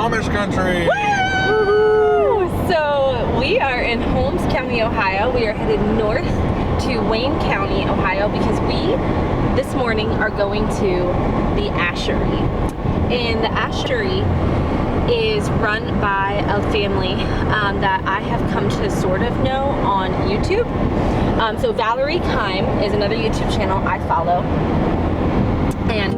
Amish country! Woo! So we are in Holmes County, Ohio. We are headed north to Wayne County, Ohio, because we, this morning, are going to the Ashery. And the Ashery is run by a family that I have come to sort of know on YouTube. So Valerie Kime is another YouTube channel I follow. And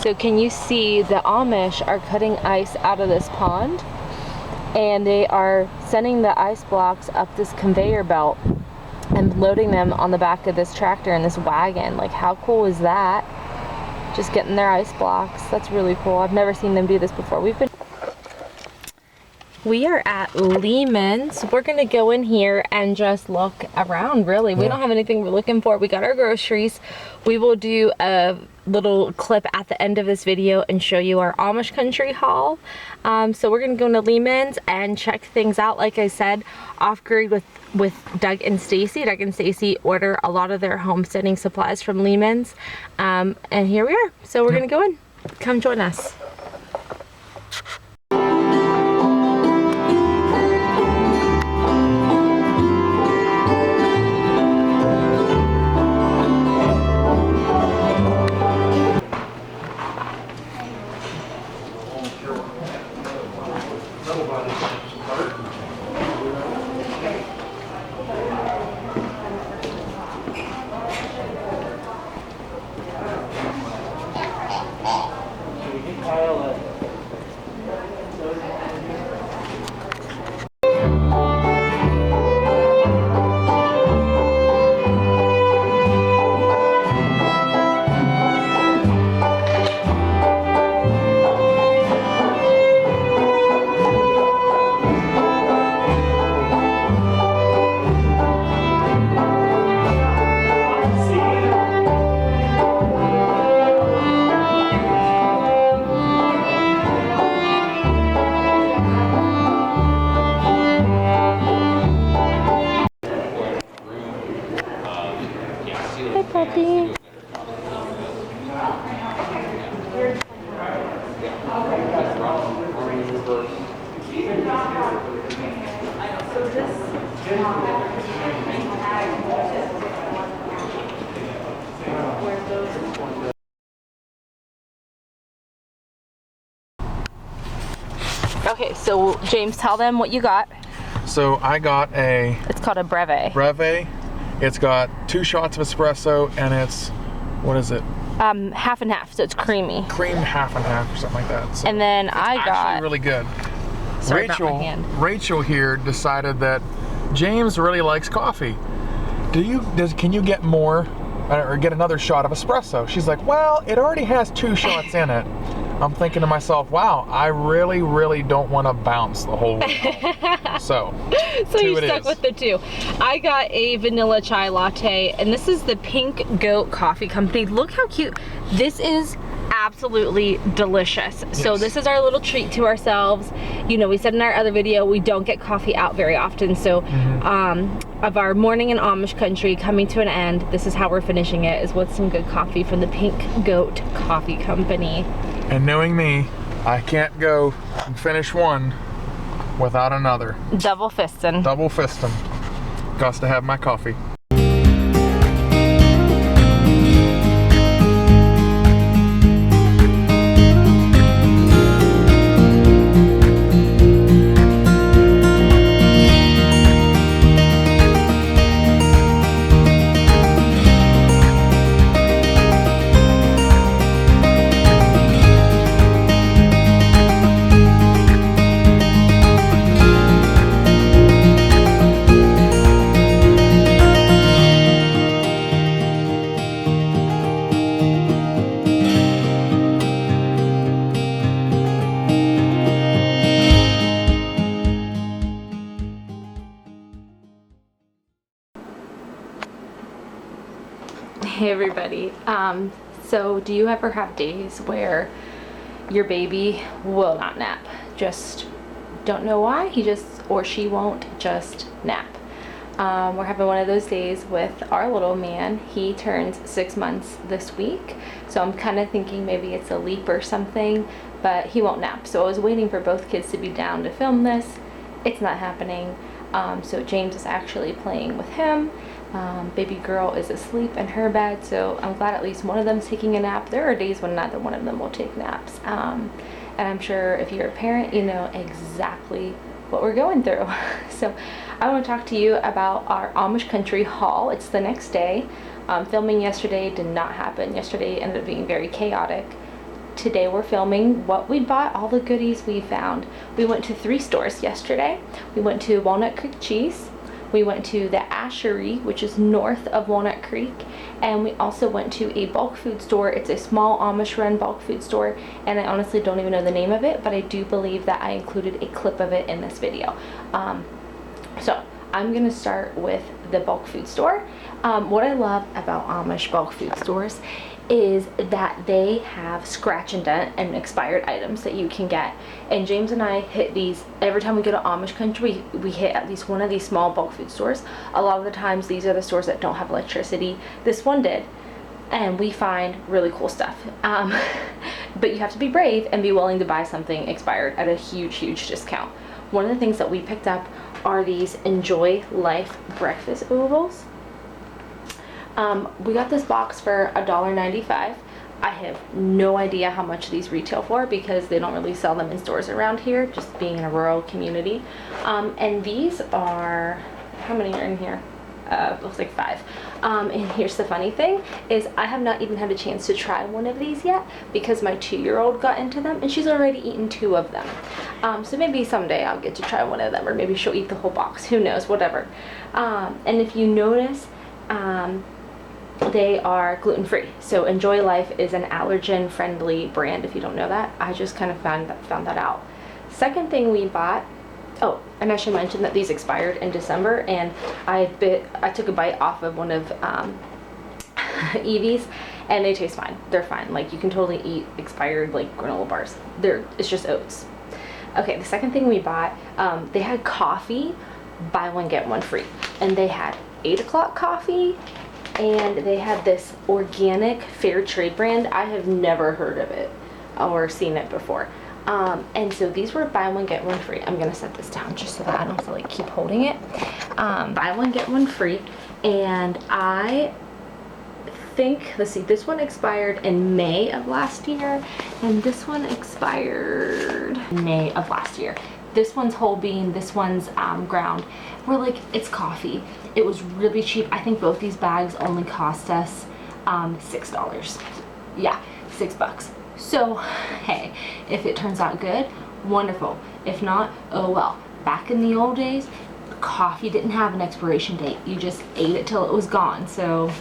so can you see the Amish are cutting ice out of this pond, and they are sending the ice blocks up this conveyor belt and loading them on the back of this tractor and this wagon. Like, how cool is that? Just getting their ice blocks. That's really cool. I've never seen them do this before. We are at Lehman's. We're gonna go in here and just look around, really. We don't have anything we're looking for. We got our groceries. We will do a little clip at the end of this video and show you our Amish country haul. So we're gonna go into Lehman's and check things out. Like I said, off-grid with Doug and Stacy. Doug and Stacy order a lot of their homesteading supplies from Lehman's. And here we are. So we're gonna go in. Come join us. Okay, so James, tell them what you got. So I got it's called a breve. Breve. It's got 2 shots of espresso, and it's, what is it? Half and half, so it's creamy. Cream half and half or something like that. So and then I got actually really good. Sorry, not my hand. Rachel here decided that James really likes coffee. Can you get more or get another shot of espresso? She's like, well, it already has 2 shots in it. I'm thinking to myself, wow, I really, really don't want to bounce the whole way home. So you stuck with the 2. I got a vanilla chai latte, and this is the Pink Goat Coffee Company. Look how cute. This is absolutely delicious. Yes. So this is our little treat to ourselves. You know, we said in our other video, we don't get coffee out very often. So of our morning in Amish country coming to an end, this is how we're finishing it, is with some good coffee from the Pink Goat Coffee Company. And knowing me, I can't go and finish one without another. Double fisting. Double fisting. Gots to have my coffee. Hey everybody. So do you ever have days where your baby will not nap? Just don't know why, he just or she won't just nap. We're having one of those days with our little man. He turns 6 months this week, so I'm kind of thinking maybe it's a leap or something, but he won't nap. So I was waiting for both kids to be down to film this. It's not happening. So James is actually playing with him. Baby girl is asleep in her bed, so I'm glad at least one of them's taking a nap. There are days when neither one of them will take naps. And I'm sure if you're a parent, you know exactly what we're going through. So I want to talk to you about our Amish country haul. It's the next day. Filming yesterday did not happen. Yesterday ended up being very chaotic. Today we're filming what we bought, all the goodies we found. We went to 3 stores yesterday. We went to Walnut Creek Cheese. We went to the Ashery, which is north of Walnut Creek, and we also went to a bulk food store. It's a small Amish run bulk food store, and I honestly don't even know the name of it, but I do believe that I included a clip of it in this video. So I'm gonna start with the bulk food store. What I love about Amish bulk food stores is that they have scratch and dent and expired items that you can get, and James and I hit these every time we go to Amish country. We hit at least one of these small bulk food stores. A lot of the times these are the stores that don't have electricity. This one did, and we find really cool stuff. But you have to be brave and be willing to buy something expired at a huge discount. One of the things that we picked up are these Enjoy Life breakfast oodles. We got this box for $1.95. I have no idea how much these retail for because they don't really sell them in stores around here, just being in a rural community. And these are, how many are in here? Looks like 5. And here's the funny thing is I have not even had a chance to try one of these yet because my 2-year-old got into them and she's already eaten 2 of them. So maybe someday I'll get to try one of them, or maybe she'll eat the whole box, who knows, whatever. And if you notice, they are gluten-free. So Enjoy Life is an allergen-friendly brand, if you don't know that. I just kind of found that out. Second thing we bought, oh, and I should mention that these expired in December, and I took a bite off of one of Evie's, and they taste fine. They're fine. Like, you can totally eat expired, like, granola bars. It's just oats. Okay, the second thing we bought, they had coffee, buy one, get one free. And they had 8 o'clock coffee, and they had this organic fair trade brand. I have never heard of it or seen it before. And so these were buy one, get one free. I'm gonna set this down just so that I don't have to like keep holding it. Buy one, get one free. And I think, let's see, this one expired in May of last year, and this one expired May of last year. This one's whole bean, this one's ground. We're like, it's coffee. It was really cheap. I think both these bags only cost us $6. Yeah, $6. So, hey, if it turns out good, wonderful. If not, oh well. Back in the old days, coffee didn't have an expiration date. You just ate it till it was gone. So,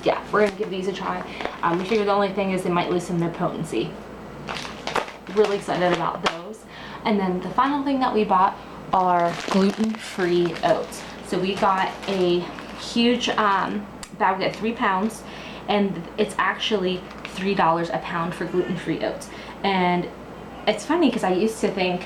yeah, we're gonna give these a try. We figure the only thing is they might lose some of their potency. Really excited about those. And then the final thing that we bought are gluten-free oats. So we got a huge bag, we got 3 pounds, and it's actually $3 a pound for gluten-free oats. And it's funny because I used to think,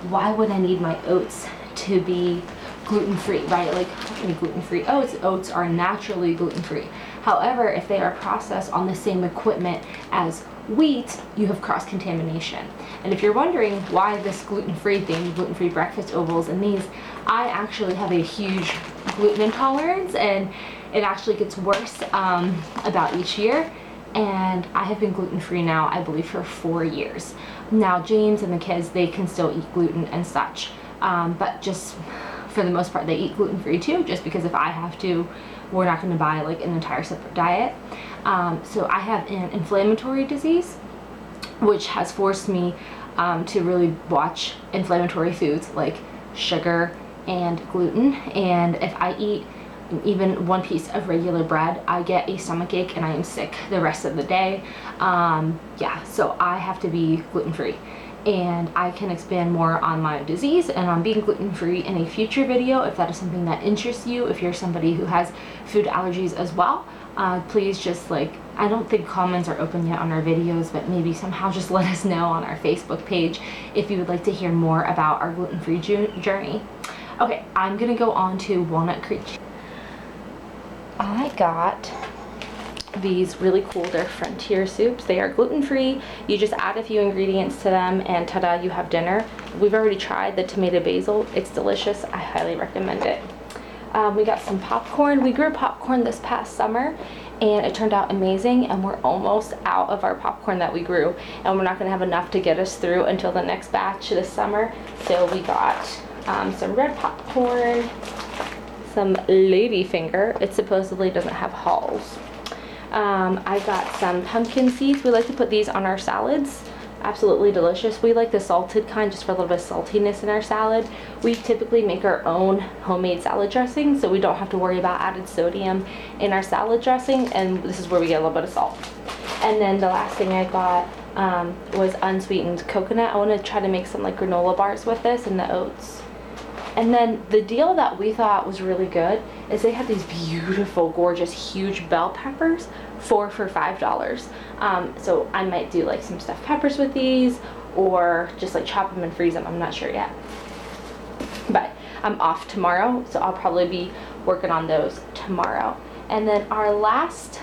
why would I need my oats to be gluten-free, right? Like, how many gluten-free oats? Oats are naturally gluten-free. However, if they are processed on the same equipment as wheat, you have cross-contamination. And if you're wondering why this gluten-free thing, gluten-free breakfast ovals and these, I actually have a huge gluten intolerance, and it actually gets worse about each year. And I have been gluten-free now, I believe, for 4 years. Now, James and the kids, they can still eat gluten and such, but just for the most part, they eat gluten-free too, just because if I have to, we're not going to buy like an entire separate diet. So I have an inflammatory disease, which has forced me to really watch inflammatory foods like sugar and gluten. And if I eat even one piece of regular bread, I get a stomach ache and I am sick the rest of the day. Yeah, so I have to be gluten-free. And I can expand more on my disease and on being gluten-free in a future video if that is something that interests you. If you're somebody who has food allergies as well, please just like, I don't think comments are open yet on our videos, but maybe somehow just let us know on our Facebook page if you would like to hear more about our gluten-free journey. Okay, I'm gonna go on to Walnut Creek. I got these really cool, they're Frontier soups. They are gluten-free. You just add a few ingredients to them and ta-da, you have dinner. We've already tried the tomato basil. It's delicious. I highly recommend it. We got some popcorn. We grew popcorn this past summer and it turned out amazing, and we're almost out of our popcorn that we grew, and we're not gonna have enough to get us through until the next batch this summer. So we got some red popcorn, some ladyfinger. It supposedly doesn't have hulls. I got some pumpkin seeds. We like to put these on our salads. Absolutely delicious. We like the salted kind just for a little bit of saltiness in our salad. We typically make our own homemade salad dressing, so we don't have to worry about added sodium in our salad dressing, and this is where we get a little bit of salt. And then the last thing I got was unsweetened coconut. I want to try to make some like granola bars with this and the oats. And then the deal that we thought was really good is they have these beautiful, gorgeous, huge bell peppers, 4 for $5. So I might do like some stuffed peppers with these, or just like chop them and freeze them. I'm not sure yet. But I'm off tomorrow, so I'll probably be working on those tomorrow. And then our last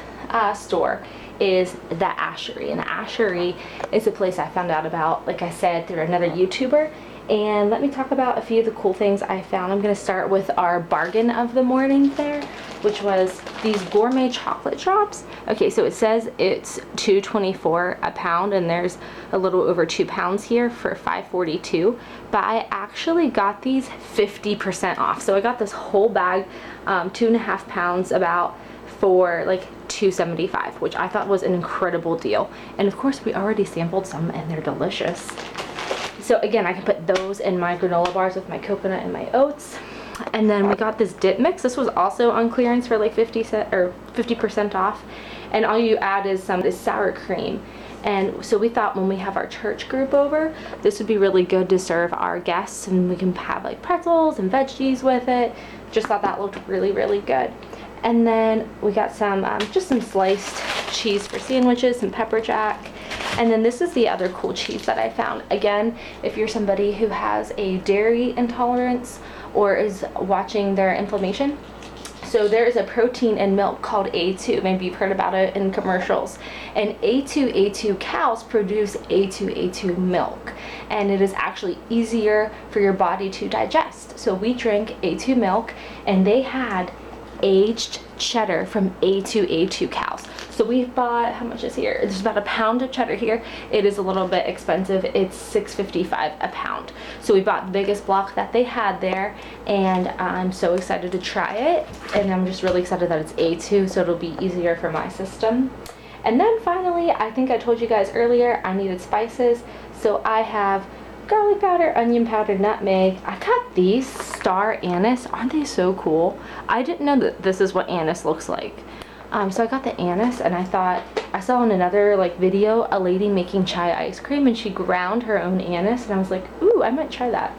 store is the Ashery. And the Ashery is a place I found out about, like I said, through another YouTuber. And let me talk about a few of the cool things I found. I'm going to start with our bargain of the morning there, which was these gourmet chocolate drops. Okay, so it says it's $2.24 a pound, and there's a little over 2 pounds here for $5.42. But I actually got these 50% off. So I got this whole bag, 2.5 pounds about, for like $2.75, which I thought was an incredible deal. And of course, we already sampled some, and they're delicious. So again, I can put those in my granola bars with my coconut and my oats. And then we got this dip mix. This was also on clearance for like 50% off. And all you add is some sour cream. And so we thought when we have our church group over, this would be really good to serve our guests, and we can have like pretzels and veggies with it. Just thought that looked really, really good. And then we got some, just some sliced cheese for sandwiches, some pepper jack. And then this is the other cool cheese that I found. Again, if you're somebody who has a dairy intolerance or is watching their inflammation. So there is a protein in milk called A2. Maybe you've heard about it in commercials. And A2 cows produce A2 milk. And it is actually easier for your body to digest. So we drink A2 milk, and they had aged cheddar from A2 cows. So we bought, how much is here? There's about a pound of cheddar here. It is a little bit expensive. It's $6.55 a pound. So we bought the biggest block that they had there, and I'm so excited to try it. And I'm just really excited that it's A2, so it'll be easier for my system. And then finally, I think I told you guys earlier, I needed spices. So I have garlic powder, onion powder, nutmeg. I got these star anise. Aren't they so cool? I didn't know that this is what anise looks like. So I got the anise, and I thought, I saw in another like video a lady making chai ice cream, and she ground her own anise, and I was like, ooh, I might try that.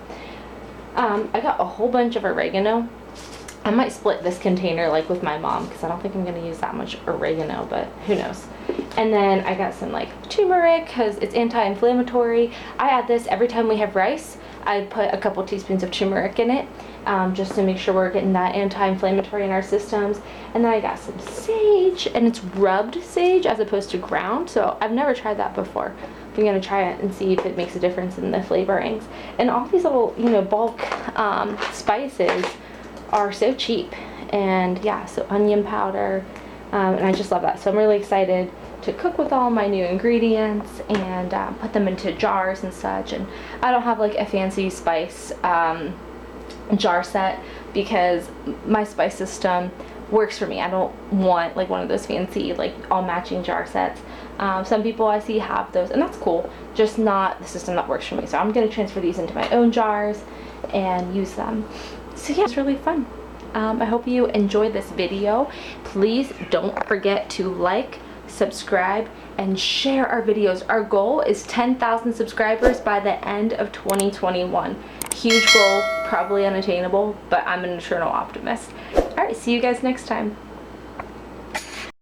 I got a whole bunch of oregano. I might split this container like with my mom, because I don't think I'm going to use that much oregano, but who knows. And then I got some like turmeric because it's anti-inflammatory. I add this every time we have rice. I put a couple teaspoons of turmeric in it, just to make sure we're getting that anti-inflammatory in our systems. And then I got some sage, and it's rubbed sage as opposed to ground, so I've never tried that before. I'm gonna try it and see if it makes a difference in the flavorings. And all these little, you know, bulk spices are so cheap. And yeah, so onion powder, and I just love that. So I'm really excited to cook with all my new ingredients and put them into jars and such. And I don't have like a fancy spice jar set because my spice system works for me. I don't want like one of those fancy like all matching jar sets. Some people I see have those, and that's cool, just not the system that works for me. So I'm going to transfer these into my own jars and use them. So yeah, it's really fun. I hope you enjoyed this video. Please don't forget to like, subscribe, and share our videos. Our goal is 10,000 subscribers by the end of 2021. Huge goal, probably unattainable, but I'm an eternal optimist. All right, see you guys next time.